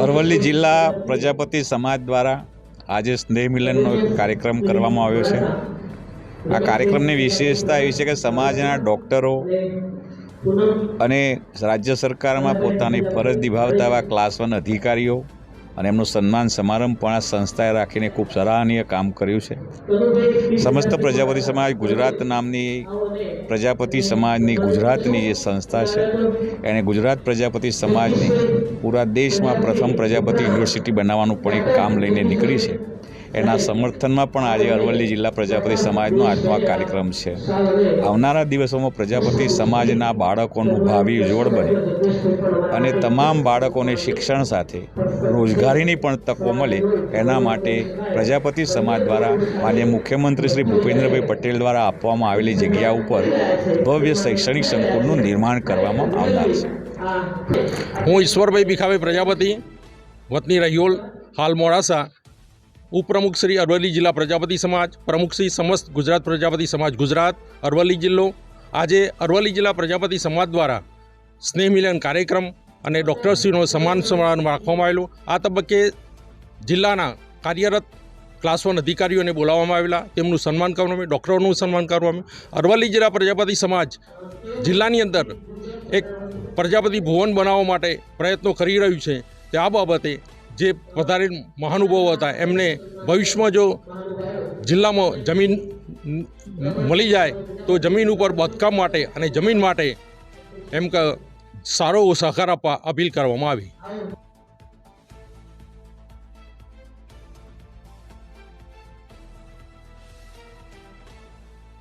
અરવલ્લી જિલ્લા પ્રજાપતિ સમાજ દ્વારા આજે સ્નેહ મિલનનો કાર્યક્રમ કરવામાં આવ્યો છે। આ કાર્યક્રમની વિશેષતા એવી છે કે સમાજના ડૉક્ટરો અને રાજ્ય સરકારમાં પોતાની ફરજ નિભાવતા એવા ક્લાસ 1 અધિકારીઓ અને એમનું સન્માન સમારંભ પણ આ સંસ્થાએ રાખીને ખૂબ સરાહનીય કામ કર્યું છે। સમસ્ત પ્રજાપતિ સમાજ ગુજરાત નામની પ્રજાપતિ સમાજની ગુજરાતની જે સંસ્થા છે એણે ગુજરાત પ્રજાપતિ સમાજની પૂરા દેશમાં પ્રથમ પ્રજાપતિ યુનિવર્સિટી બનાવવાનું પણ એક કામ લઈને નીકળી છે। એના સમર્થનમાં પણ આજે અરવલ્લી જિલ્લા પ્રજાપતિ સમાજનો આજનો આ કાર્યક્રમ છે। આવનારા દિવસોમાં પ્રજાપતિ સમાજના બાળકોનું ભાવિ ઉજ્જવળ બને અને તમામ બાળકોને શિક્ષણ સાથે રોજગારીની પણ તકો મળે એના માટે પ્રજાપતિ સમાજ દ્વારા માનનીય મુખ્યમંત્રી શ્રી ભૂપેન્દ્રભાઈ પટેલ દ્વારા આપવામાં આવેલી જગ્યા ઉપર ભવ્ય શૈક્ષણિક સંકુલનું નિર્માણ કરવામાં આવનાર છે। હું ઈશ્વરભાઈ ભીખાભાઈ પ્રજાપતિ, વતની રહિયોલ, હાલ મોડાસા, ઉપપ્રમુખ શ્રી અરવલ્લી જિલ્લા પ્રજાપતિ સમાજ, પ્રમુખ શ્રી સમસ્ત ગુજરાત પ્રજાપતિ સમાજ ગુજરાત, અરવલ્લી જિલ્લો। આજે અરવલ્લી જિલ્લા પ્રજાપતિ સમાજ દ્વારા સ્નેહ મિલન કાર્યક્રમ અને ડૉક્ટરશ્રીનો સન્માન સમારંભ રાખવામાં આવેલો। આ તબક્કે જિલ્લાના કાર્યરત ક્લાસ 1 અધિકારીઓને બોલાવવામાં આવેલા, તેમનું સન્માન કરવામાં આવ્યું, ડૉક્ટરોનું સન્માન કરવામાં આવ્યું। અરવલ્લી જિલ્લા પ્રજાપતિ સમાજ જિલ્લાની અંદર એક પ્રજાપતિ ભવન બનાવવા માટે પ્રયત્નો કરી રહ્યું છે। તે આ બાબતે જે વધારે મહાનુભાવો હતા એમને ભવિષ્યમાં જો જિલ્લામાં જમીન મળી જાય તો જમીન ઉપર બાંધકામ માટે અને જમીન માટે એમ કે સારો સહકાર આપવા અપીલ કરવામાં આવી।